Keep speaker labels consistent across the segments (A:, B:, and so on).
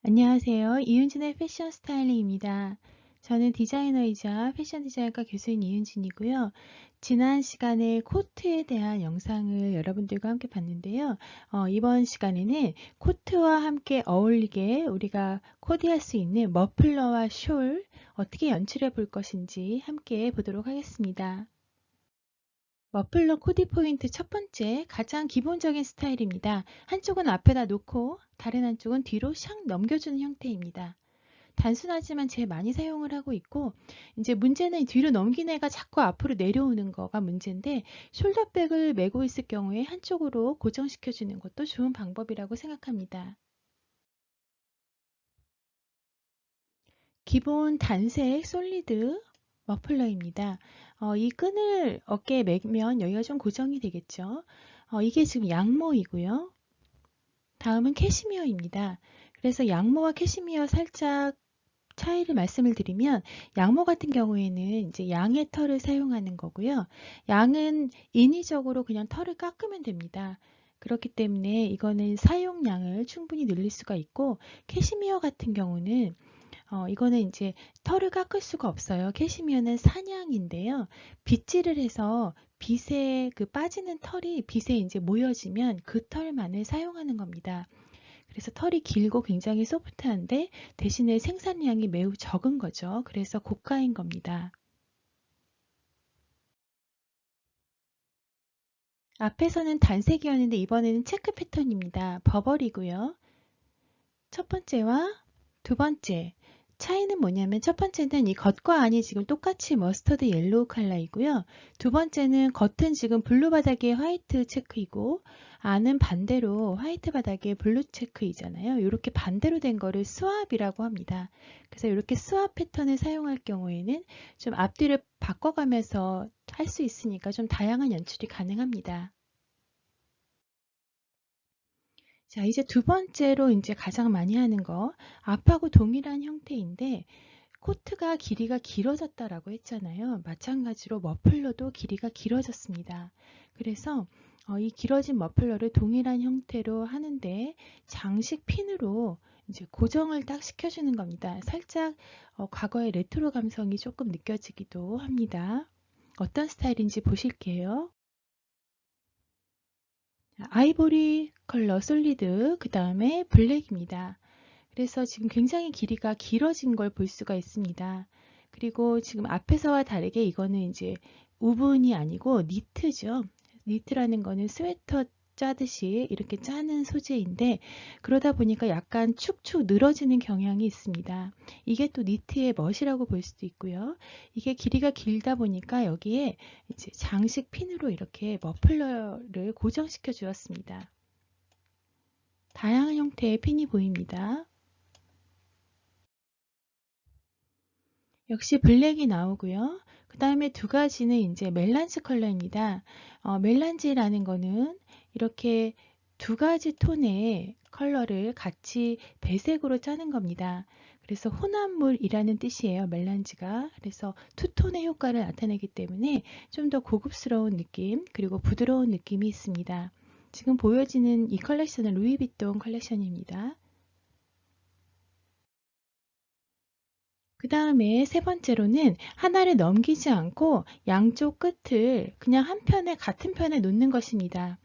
A: 안녕하세요. 이은진의 패션 스타일링입니다. 저는 디자이너이자 패션 디자인과 교수인 이은진이고요. 지난 시간에 코트에 대한 영상을 여러분들과 함께 봤는데요. 이번 시간에는 코트와 함께 어울리게 우리가 코디할 수 있는 머플러와 숄 어떻게 연출해 볼 것인지 함께 보도록 하겠습니다. 머플러 코디 포인트 첫 번째, 가장 기본적인 스타일입니다. 한쪽은 앞에다 놓고 다른 한쪽은 뒤로 샥 넘겨주는 형태입니다. 단순하지만 제일 많이 사용을 하고 있고, 이제 문제는 뒤로 넘긴 애가 자꾸 앞으로 내려오는 거가 문제인데, 숄더백을 메고 있을 경우에 한쪽으로 고정시켜 주는 것도 좋은 방법이라고 생각합니다. 기본 단색 솔리드 머플러입니다. 이 끈을 어깨에 매면 여기가 좀 고정이 되겠죠. 이게 지금 양모이고요. 다음은 캐시미어입니다. 그래서 양모와 캐시미어 살짝 차이를 말씀을 드리면, 양모 같은 경우에는 이제 양의 털을 사용하는 거고요. 양은 인위적으로 그냥 털을 깎으면 됩니다. 그렇기 때문에 이거는 사용량을 충분히 늘릴 수가 있고, 캐시미어 같은 경우는 이거는 이제 털을 깎을 수가 없어요. 캐시미어는 사냥인데요. 빗질을 해서 빗에 그 빠지는 털이 빗에 이제 모여지면 그 털만을 사용하는 겁니다. 그래서 털이 길고 굉장히 소프트한데 대신에 생산량이 매우 적은 거죠. 그래서 고가인 겁니다. 앞에서는 단색이었는데 이번에는 체크 패턴입니다. 버벌이고요. 첫 번째와 두 번째 차이는 뭐냐면, 첫 번째는 이 겉과 안이 지금 똑같이 머스터드 옐로우 컬러이고요. 두 번째는 겉은 지금 블루 바닥에 화이트 체크이고 안은 반대로 화이트 바닥에 블루 체크이잖아요. 이렇게 반대로 된 거를 스왑이라고 합니다. 그래서 이렇게 스왑 패턴을 사용할 경우에는 좀 앞뒤를 바꿔가면서 할 수 있으니까 좀 다양한 연출이 가능합니다. 자, 이제 두 번째로 이제 가장 많이 하는 거, 앞하고 동일한 형태인데 코트가 길이가 길어졌다라고 했잖아요. 마찬가지로 머플러도 길이가 길어졌습니다. 그래서 이 길어진 머플러를 동일한 형태로 하는데 장식 핀으로 이제 고정을 딱 시켜주는 겁니다. 살짝 과거의 레트로 감성이 조금 느껴지기도 합니다. 어떤 스타일인지 보실게요. 아이보리 컬러 솔리드, 그 다음에 블랙입니다. 그래서 지금 굉장히 길이가 길어진 걸 볼 수가 있습니다. 그리고 지금 앞에서와 다르게 이거는 이제 우분이 아니고 니트죠. 니트라는 거는 스웨터 짜듯이 이렇게 짜는 소재인데, 그러다 보니까 약간 축축 늘어지는 경향이 있습니다. 이게 또 니트의 멋이라고 볼 수도 있고요. 이게 길이가 길다 보니까 여기에 이제 장식 핀으로 이렇게 머플러를 고정시켜 주었습니다. 다양한 형태의 핀이 보입니다. 역시 블랙이 나오고요. 그 다음에 두 가지는 이제 멜란지 컬러입니다. 멜란지라는 거는 이렇게 두 가지 톤의 컬러를 같이 배색으로 짜는 겁니다. 그래서 혼합물이라는 뜻이에요, 멜란지가. 그래서 투톤의 효과를 나타내기 때문에 좀 더 고급스러운 느낌, 그리고 부드러운 느낌이 있습니다. 지금 보여지는 이 컬렉션은 루이비통 컬렉션입니다. 그 다음에 세 번째로는 하나를 넘기지 않고 양쪽 끝을 그냥 한 편에 같은 편에 놓는 것입니다.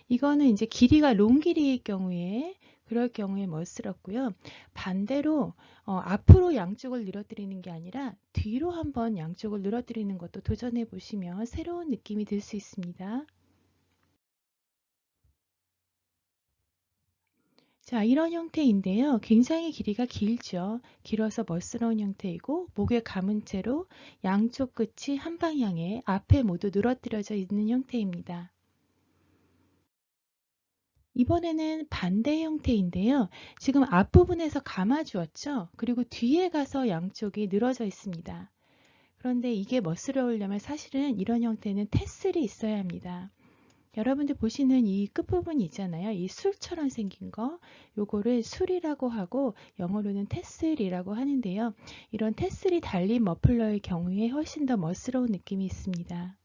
A: 이거는 이제 길이가 롱 길이일 경우에, 그럴 경우에 멋스럽고요. 반대로 앞으로 양쪽을 늘어뜨리는 게 아니라 뒤로 한번 양쪽을 늘어뜨리는 것도 도전해 보시면 새로운 느낌이 들 수 있습니다. 자, 이런 형태인데요. 굉장히 길이가 길죠. 길어서 멋스러운 형태이고, 목에 감은 채로 양쪽 끝이 한 방향에 앞에 모두 늘어뜨려져 있는 형태입니다. 이번에는 반대 형태인데요. 지금 앞부분에서 감아 주었죠. 그리고 뒤에 가서 양쪽이 늘어져 있습니다. 그런데 이게 멋스러우려면 사실은 이런 형태는 테슬이 있어야 합니다. 여러분들 보시는 이 끝부분이 있잖아요. 이 술처럼 생긴 거, 요거를 술이라고 하고 영어로는 테슬이라고 하는데요. 이런 테슬이 달린 머플러의 경우에 훨씬 더 멋스러운 느낌이 있습니다.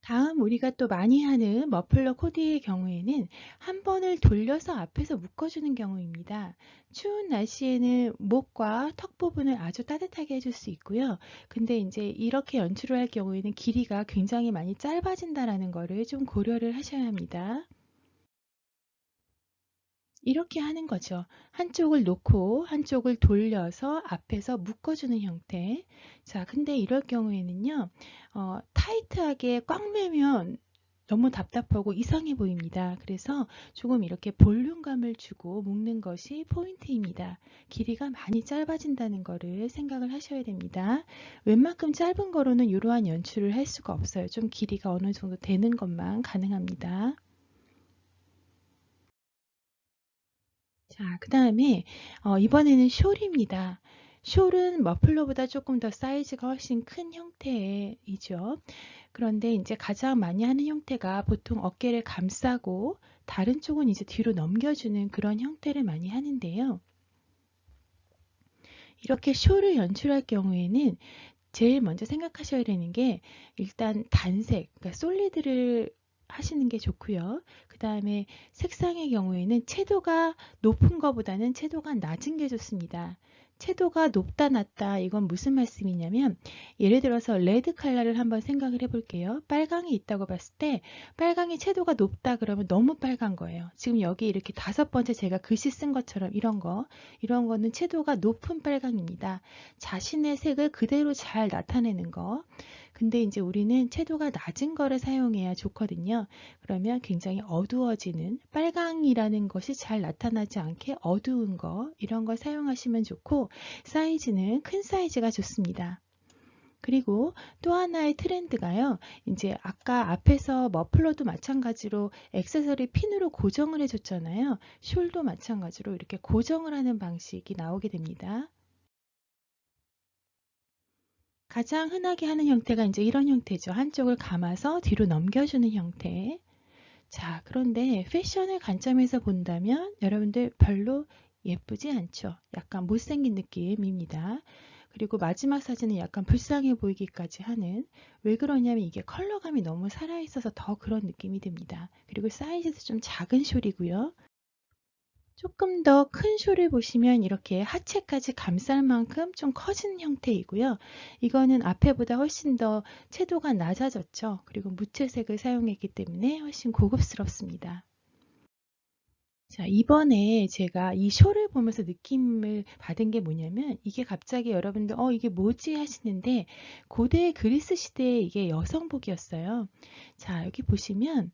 A: 다음 우리가 또 많이 하는 머플러 코디의 경우에는 한 번을 돌려서 앞에서 묶어주는 경우입니다. 추운 날씨에는 목과 턱 부분을 아주 따뜻하게 해줄 수 있고요. 근데 이제 이렇게 연출을 할 경우에는 길이가 굉장히 많이 짧아진다는 거를 좀 고려를 하셔야 합니다. 이렇게 하는 거죠. 한쪽을 놓고 한쪽을 돌려서 앞에서 묶어주는 형태. 자, 근데 이럴 경우에는요, 타이트하게 꽉 매면 너무 답답하고 이상해 보입니다. 그래서 조금 이렇게 볼륨감을 주고 묶는 것이 포인트입니다. 길이가 많이 짧아진다는 거를 생각을 하셔야 됩니다. 웬만큼 짧은 거로는 이러한 연출을 할 수가 없어요. 좀 길이가 어느 정도 되는 것만 가능합니다. 자, 그 다음에 이번에는 숄입니다. 숄은 머플러보다 조금 더 사이즈가 훨씬 큰 형태이죠. 그런데 이제 가장 많이 하는 형태가 보통 어깨를 감싸고 다른 쪽은 이제 뒤로 넘겨주는 그런 형태를 많이 하는데요. 이렇게 숄을 연출할 경우에는 제일 먼저 생각하셔야 되는 게 일단 단색, 그러니까 솔리드를 하시는 게 좋고요. 그 다음에 색상의 경우에는 채도가 높은 것보다는 채도가 낮은 게 좋습니다. 채도가 높다 낮다 이건 무슨 말씀이냐면 예를 들어서 레드 컬러를 한번 생각을 해볼게요. 빨강이 있다고 봤을 때 빨강이 채도가 높다 그러면 너무 빨간 거예요. 지금 여기 이렇게 5번째 제가 글씨 쓴 것처럼 이런 거는 채도가 높은 빨강입니다. 자신의 색을 그대로 잘 나타내는 거. 근데 이제 우리는 채도가 낮은 거를 사용해야 좋거든요. 그러면 굉장히 어두워지는 빨강이라는 것이 잘 나타나지 않게 어두운 거 이런 걸 사용하시면 좋고 사이즈는 큰 사이즈가 좋습니다. 그리고 또 하나의 트렌드가요. 이제 아까 앞에서 머플러도 마찬가지로 액세서리 핀으로 고정을 해줬잖아요. 숄도 마찬가지로 이렇게 고정을 하는 방식이 나오게 됩니다. 가장 흔하게 하는 형태가 이제 이런 형태죠. 한쪽을 감아서 뒤로 넘겨주는 형태. 자, 그런데 패션의 관점에서 본다면 여러분들 별로 예쁘지 않죠. 약간 못생긴 느낌입니다. 그리고 마지막 사진은 약간 불쌍해 보이기까지 하는 왜 그러냐면 이게 컬러감이 너무 살아있어서 더 그런 느낌이 듭니다. 그리고 사이즈도 좀 작은 숄이고요. 조금 더 큰 숄을 보시면 이렇게 하체까지 감쌀 만큼 좀 커진 형태이고요. 이거는 앞에보다 훨씬 더 채도가 낮아졌죠. 그리고 무채색을 사용했기 때문에 훨씬 고급스럽습니다. 자, 이번에 제가 이 숄을 보면서 느낌을 받은 게 뭐냐면 이게 갑자기 여러분들 이게 뭐지 하시는데 고대 그리스 시대에 이게 여성복이었어요. 자, 여기 보시면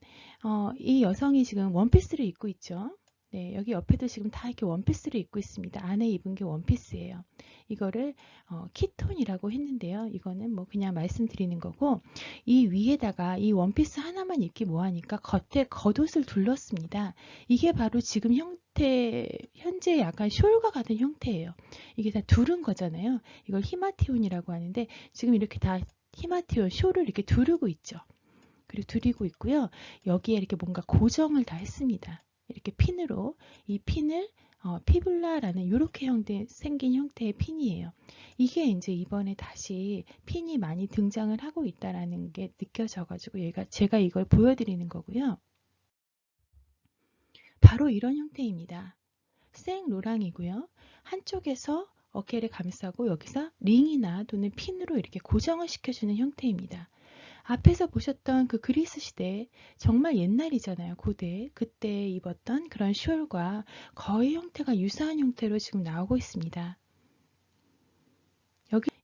A: 이 여성이 지금 원피스를 입고 있죠. 네, 여기 옆에도 지금 다 이렇게 원피스를 입고 있습니다. 안에 입은 게 원피스예요. 이거를 키톤이라고 했는데요. 이거는 뭐 그냥 말씀드리는 거고 이 위에다가 이 원피스 하나만 입기 뭐하니까 겉에 겉옷을 둘렀습니다. 이게 바로 지금 현재 약간 숄과 같은 형태예요. 이게 다 두른 거잖아요. 이걸 히마티온이라고 하는데 지금 이렇게 다 히마티온 숄을 이렇게 두르고 있죠. 그리고 두르고 있고요. 여기에 이렇게 뭔가 고정을 다 했습니다. 이렇게 핀으로 이 핀을 피블라라는 이렇게 생긴 형태의 핀이에요. 이게 이제 이번에 다시 핀이 많이 등장을 하고 있다라는 게 느껴져가지고 제가 이걸 보여드리는 거고요. 바로 이런 형태입니다. 생로랑이고요. 한쪽에서 어깨를 감싸고 여기서 링이나 또는 핀으로 이렇게 고정을 시켜주는 형태입니다. 앞에서 보셨던 그 그리스 시대 정말 옛날이잖아요. 고대 그때 입었던 그런 숄과 거의 형태가 유사한 형태로 지금 나오고 있습니다.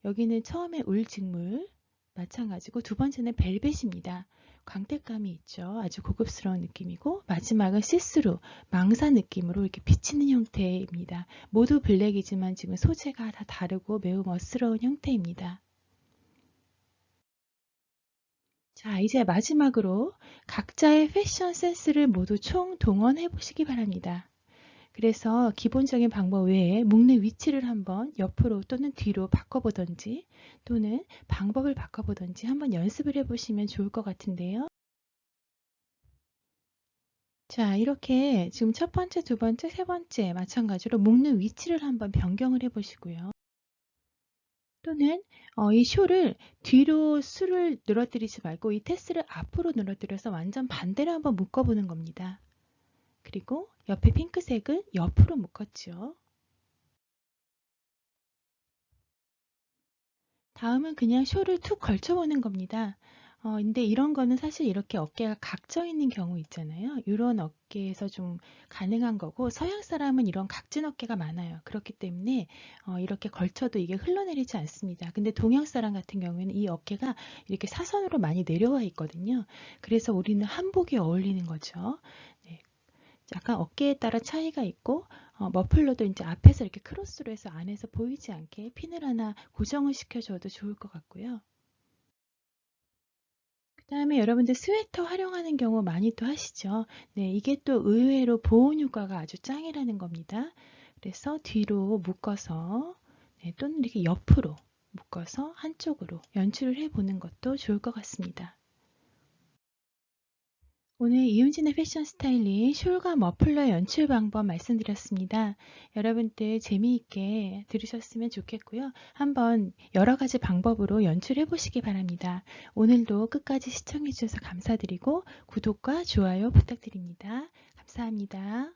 A: 여기는 처음에 울직물 마찬가지고 두 번째는 벨벳입니다. 광택감이 있죠. 아주 고급스러운 느낌이고 마지막은 시스루, 망사 느낌으로 이렇게 비치는 형태입니다. 모두 블랙이지만 지금 소재가 다 다르고 매우 멋스러운 형태입니다. 자, 이제 마지막으로 각자의 패션 센스를 모두 총동원해 보시기 바랍니다. 그래서 기본적인 방법 외에 묶는 위치를 한번 옆으로 또는 뒤로 바꿔보던지 또는 방법을 바꿔보던지 한번 연습을 해보시면 좋을 것 같은데요. 자, 이렇게 지금 첫 번째, 두 번째, 세 번째 마찬가지로 묶는 위치를 한번 변경을 해보시고요. 또는 이 숄을 뒤로 술을 늘어뜨리지 말고 이 테스를 앞으로 늘어뜨려서 완전 반대로 한번 묶어보는 겁니다. 그리고 옆에 핑크색은 옆으로 묶었죠. 다음은 그냥 숄을 툭 걸쳐보는 겁니다. 근데 이런 거는 사실 이렇게 어깨가 각져 있는 경우 있잖아요. 이런 어깨에서 좀 가능한 거고 서양 사람은 이런 각진 어깨가 많아요. 그렇기 때문에 이렇게 걸쳐도 이게 흘러내리지 않습니다. 근데 동양 사람 같은 경우에는 이 어깨가 이렇게 사선으로 많이 내려와 있거든요. 그래서 우리는 한복에 어울리는 거죠. 네. 약간 어깨에 따라 차이가 있고 머플러도 이제 앞에서 이렇게 크로스로 해서 안에서 보이지 않게 핀을 하나 고정을 시켜줘도 좋을 것 같고요. 그 다음에 여러분들 스웨터 활용하는 경우 많이 또 하시죠. 네, 이게 또 의외로 보온 효과가 아주 짱이라는 겁니다. 그래서 뒤로 묶어서 네, 또는 이렇게 옆으로 묶어서 한쪽으로 연출을 해보는 것도 좋을 것 같습니다. 오늘 이윤진의 패션 스타일링 숄과 머플러 연출 방법 말씀드렸습니다. 여러분들 재미있게 들으셨으면 좋겠고요. 한번 여러 가지 방법으로 연출해 보시기 바랍니다. 오늘도 끝까지 시청해 주셔서 감사드리고 구독과 좋아요 부탁드립니다. 감사합니다.